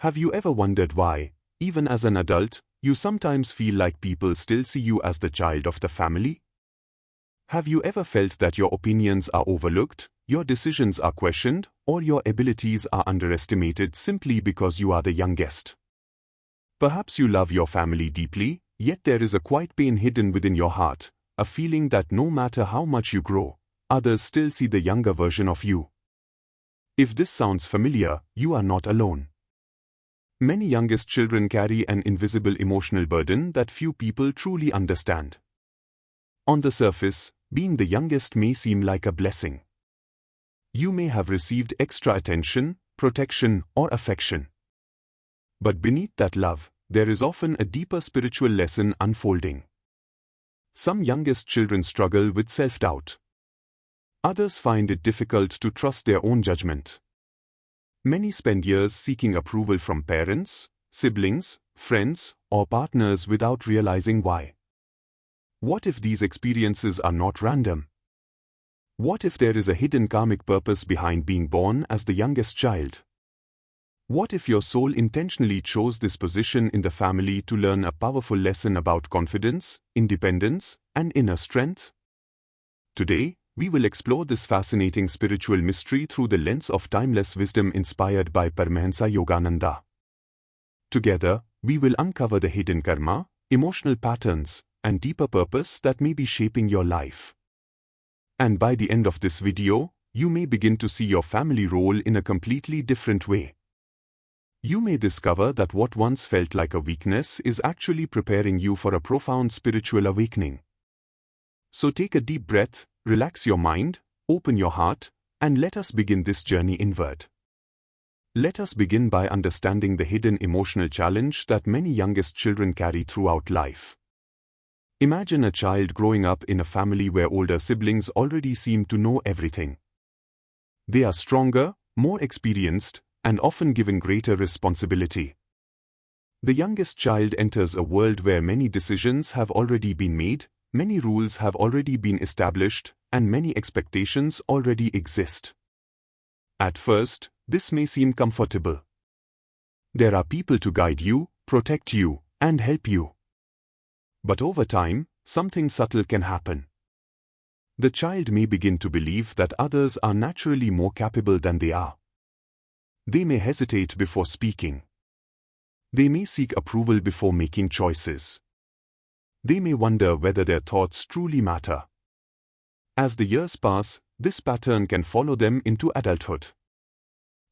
Have you ever wondered why, even as an adult, you sometimes feel like people still see you as the child of the family? Have you ever felt that your opinions are overlooked, your decisions are questioned, or your abilities are underestimated simply because you are the youngest? Perhaps you love your family deeply, yet there is a quiet pain hidden within your heart, a feeling that no matter how much you grow, others still see the younger version of you. If this sounds familiar, you are not alone. Many youngest children carry an invisible emotional burden that few people truly understand. On the surface, being the youngest may seem like a blessing. You may have received extra attention, protection, or affection. But beneath that love, there is often a deeper spiritual lesson unfolding. Some youngest children struggle with self-doubt. Others find it difficult to trust their own judgment. Many spend years seeking approval from parents, siblings, friends, or partners without realizing why. What if these experiences are not random? What if there is a hidden karmic purpose behind being born as the youngest child? What if your soul intentionally chose this position in the family to learn a powerful lesson about confidence, independence, and inner strength? Today, we will explore this fascinating spiritual mystery through the lens of timeless wisdom inspired by Paramahansa Yogananda. Together, we will uncover the hidden karma, emotional patterns, and deeper purpose that may be shaping your life. And by the end of this video, you may begin to see your family role in a completely different way. You may discover that what once felt like a weakness is actually preparing you for a profound spiritual awakening. So take a deep breath, relax your mind, open your heart, and let us begin this journey inward. Let us begin by understanding the hidden emotional challenge that many youngest children carry throughout life. Imagine a child growing up in a family where older siblings already seem to know everything. They are stronger, more experienced, and often given greater responsibility. The youngest child enters a world where many decisions have already been made, many rules have already been established, and many expectations already exist. At first, this may seem comfortable. There are people to guide you, protect you, and help you. But over time, something subtle can happen. The child may begin to believe that others are naturally more capable than they are. They may hesitate before speaking. They may seek approval before making choices. They may wonder whether their thoughts truly matter. As the years pass, this pattern can follow them into adulthood.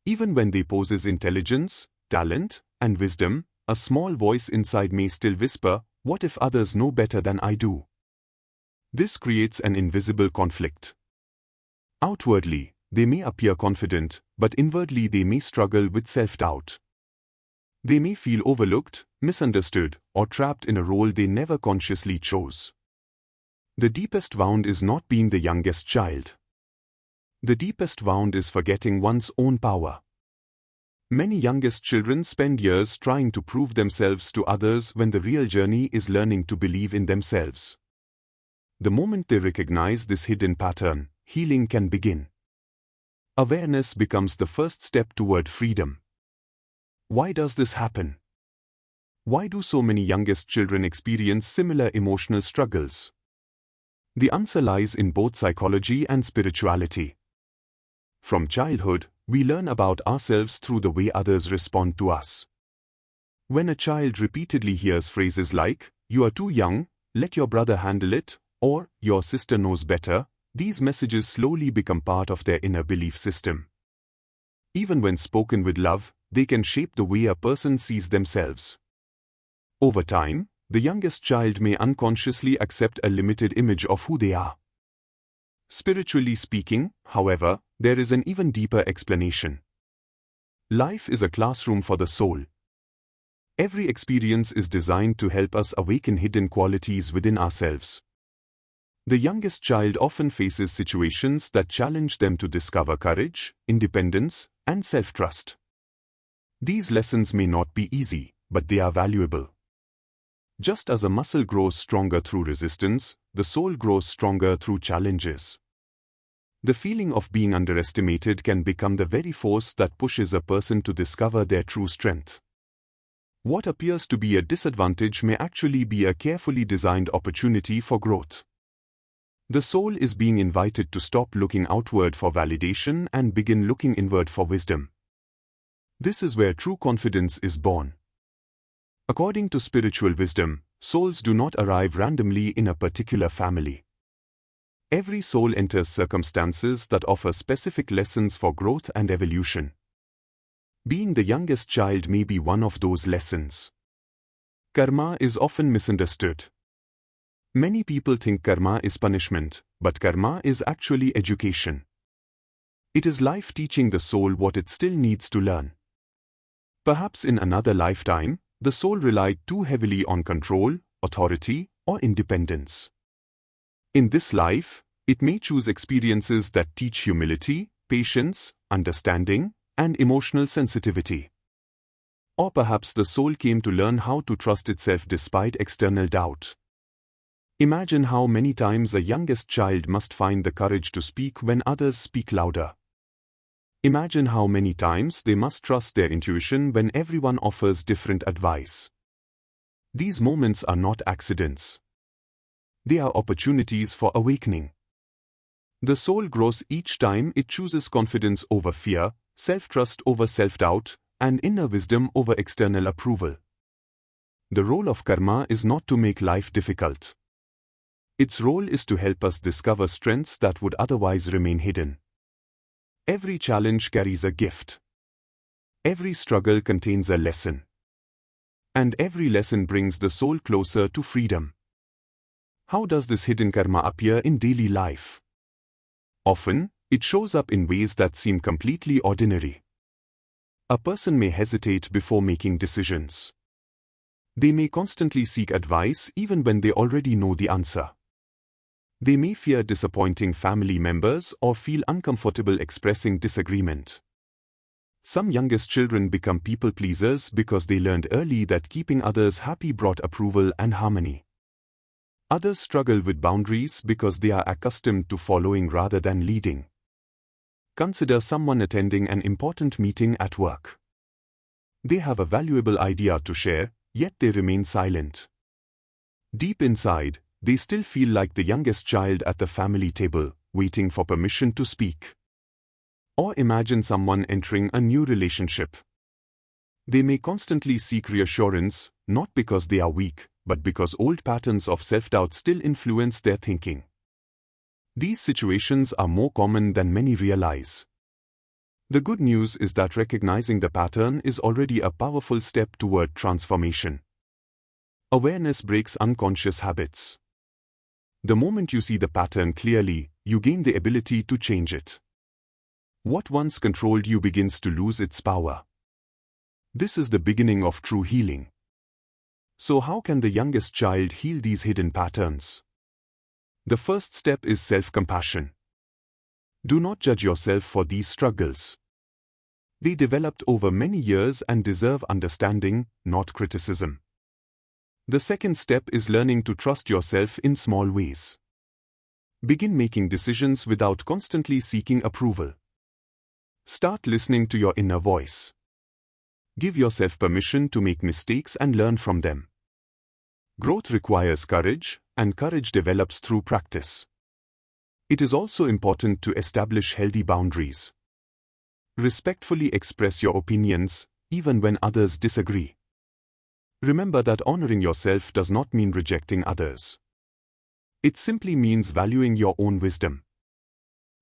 Even when they possess intelligence, talent, and wisdom, a small voice inside may still whisper, "What if others know better than I do?" This creates an invisible conflict. Outwardly, they may appear confident, but inwardly they may struggle with self-doubt. They may feel overlooked, misunderstood, or trapped in a role they never consciously chose. The deepest wound is not being the youngest child. The deepest wound is forgetting one's own power. Many youngest children spend years trying to prove themselves to others when the real journey is learning to believe in themselves. The moment they recognize this hidden pattern, healing can begin. Awareness becomes the first step toward freedom. Why does this happen? Why do so many youngest children experience similar emotional struggles? The answer lies in both psychology and spirituality. From childhood, we learn about ourselves through the way others respond to us. When a child repeatedly hears phrases like, "You are too young," "Let your brother handle it," or "Your sister knows better," these messages slowly become part of their inner belief system. Even when spoken with love, they can shape the way a person sees themselves. Over time, the youngest child may unconsciously accept a limited image of who they are. Spiritually speaking, however, there is an even deeper explanation. Life is a classroom for the soul. Every experience is designed to help us awaken hidden qualities within ourselves. The youngest child often faces situations that challenge them to discover courage, independence, and self-trust. These lessons may not be easy, but they are valuable. Just as a muscle grows stronger through resistance, the soul grows stronger through challenges. The feeling of being underestimated can become the very force that pushes a person to discover their true strength. What appears to be a disadvantage may actually be a carefully designed opportunity for growth. The soul is being invited to stop looking outward for validation and begin looking inward for wisdom. This is where true confidence is born. According to spiritual wisdom, souls do not arrive randomly in a particular family. Every soul enters circumstances that offer specific lessons for growth and evolution. Being the youngest child may be one of those lessons. Karma is often misunderstood. Many people think karma is punishment, but karma is actually education. It is life teaching the soul what it still needs to learn. Perhaps in another lifetime, the soul relied too heavily on control, authority, or independence. In this life, it may choose experiences that teach humility, patience, understanding, and emotional sensitivity. Or perhaps the soul came to learn how to trust itself despite external doubt. Imagine how many times a youngest child must find the courage to speak when others speak louder. Imagine how many times they must trust their intuition when everyone offers different advice. These moments are not accidents. They are opportunities for awakening. The soul grows each time it chooses confidence over fear, self-trust over self-doubt, and inner wisdom over external approval. The role of karma is not to make life difficult. Its role is to help us discover strengths that would otherwise remain hidden. Every challenge carries a gift. Every struggle contains a lesson. And every lesson brings the soul closer to freedom. How does this hidden karma appear in daily life? Often, it shows up in ways that seem completely ordinary. A person may hesitate before making decisions. They may constantly seek advice even when they already know the answer. They may fear disappointing family members or feel uncomfortable expressing disagreement. Some youngest children become people pleasers because they learned early that keeping others happy brought approval and harmony. Others struggle with boundaries because they are accustomed to following rather than leading. Consider someone attending an important meeting at work. They have a valuable idea to share, yet they remain silent. Deep inside, they still feel like the youngest child at the family table, waiting for permission to speak. Or imagine someone entering a new relationship. They may constantly seek reassurance, not because they are weak, but because old patterns of self-doubt still influence their thinking. These situations are more common than many realize. The good news is that recognizing the pattern is already a powerful step toward transformation. Awareness breaks unconscious habits. The moment you see the pattern clearly, you gain the ability to change it. What once controlled you begins to lose its power. This is the beginning of true healing. So how can the youngest child heal these hidden patterns? The first step is self-compassion. Do not judge yourself for these struggles. They developed over many years and deserve understanding, not criticism. The second step is learning to trust yourself in small ways. Begin making decisions without constantly seeking approval. Start listening to your inner voice. Give yourself permission to make mistakes and learn from them. Growth requires courage, and courage develops through practice. It is also important to establish healthy boundaries. Respectfully express your opinions, even when others disagree. Remember that honoring yourself does not mean rejecting others. It simply means valuing your own wisdom.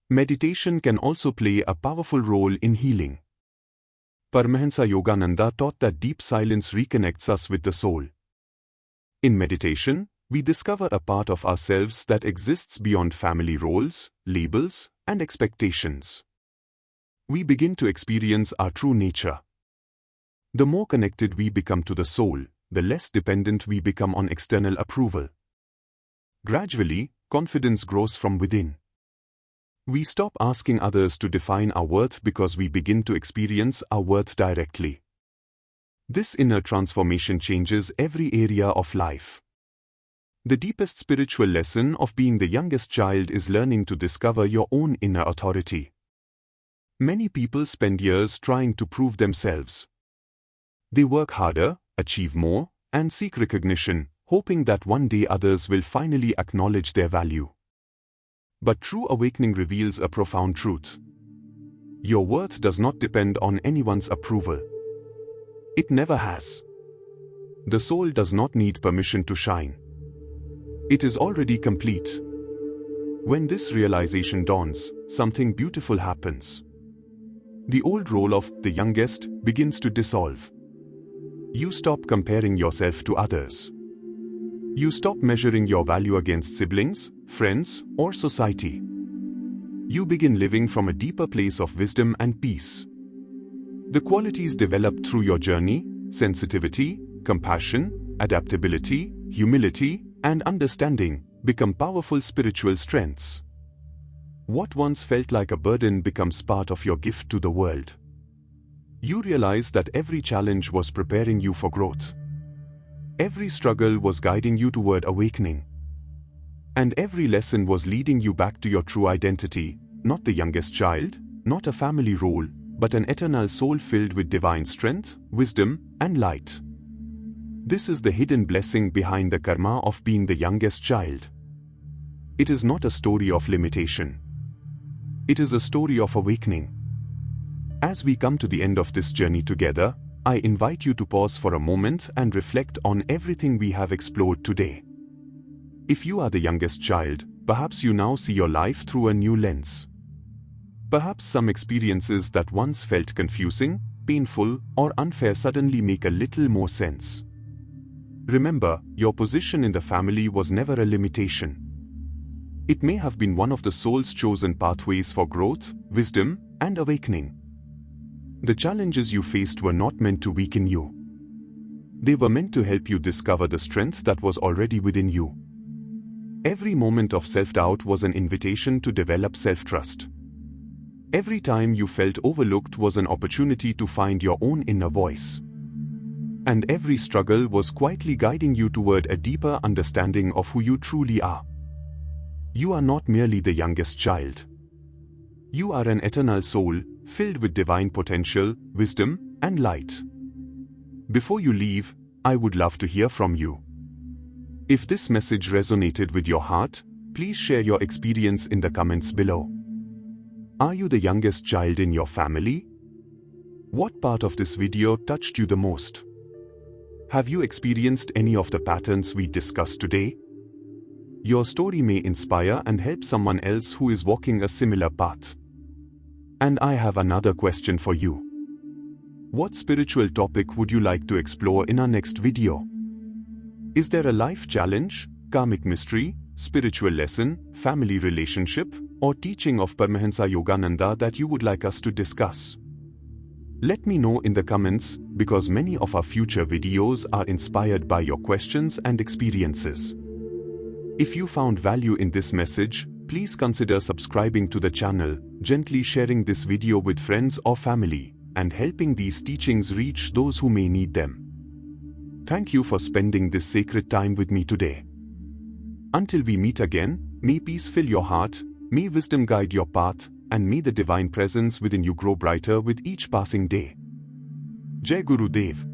Meditation can also play a powerful role in healing. Paramahansa Yogananda taught that deep silence reconnects us with the soul. In meditation, we discover a part of ourselves that exists beyond family roles, labels, and expectations. We begin to experience our true nature. The more connected we become to the soul, the less dependent we become on external approval. Gradually, confidence grows from within. We stop asking others to define our worth because we begin to experience our worth directly. This inner transformation changes every area of life. The deepest spiritual lesson of being the youngest child is learning to discover your own inner authority. Many people spend years trying to prove themselves. They work harder, achieve more, and seek recognition, hoping that one day others will finally acknowledge their value. But true awakening reveals a profound truth. Your worth does not depend on anyone's approval. It never has. The soul does not need permission to shine. It is already complete. When this realization dawns, something beautiful happens. The old role of the youngest begins to dissolve. You stop comparing yourself to others. You stop measuring your value against siblings, friends, or society. You begin living from a deeper place of wisdom and peace. The qualities developed through your journey, sensitivity, compassion, adaptability, humility, and understanding, become powerful spiritual strengths. What once felt like a burden becomes part of your gift to the world. You realize that every challenge was preparing you for growth. Every struggle was guiding you toward awakening. And every lesson was leading you back to your true identity, not the youngest child, not a family role, but an eternal soul filled with divine strength, wisdom, and light. This is the hidden blessing behind the karma of being the youngest child. It is not a story of limitation. It is a story of awakening. As we come to the end of this journey together, I invite you to pause for a moment and reflect on everything we have explored today. If you are the youngest child, perhaps you now see your life through a new lens. Perhaps some experiences that once felt confusing, painful, or unfair suddenly make a little more sense. Remember, your position in the family was never a limitation. It may have been one of the soul's chosen pathways for growth, wisdom, and awakening. The challenges you faced were not meant to weaken you. They were meant to help you discover the strength that was already within you. Every moment of self-doubt was an invitation to develop self-trust. Every time you felt overlooked was an opportunity to find your own inner voice. And every struggle was quietly guiding you toward a deeper understanding of who you truly are. You are not merely the youngest child. You are an eternal soul, filled with divine potential, wisdom, and light. Before you leave, I would love to hear from you. If this message resonated with your heart, please share your experience in the comments below. Are you the youngest child in your family? What part of this video touched you the most? Have you experienced any of the patterns we discussed today? Your story may inspire and help someone else who is walking a similar path. And I have another question for you. What spiritual topic would you like to explore in our next video? Is there a life challenge, karmic mystery, spiritual lesson, family relationship, or teaching of Paramahansa Yogananda that you would like us to discuss? Let me know in the comments, because many of our future videos are inspired by your questions and experiences. If you found value in this message, please consider subscribing to the channel, gently sharing this video with friends or family, and helping these teachings reach those who may need them. Thank you for spending this sacred time with me today. Until we meet again, may peace fill your heart, may wisdom guide your path, and may the divine presence within you grow brighter with each passing day. Jai Guru Dev.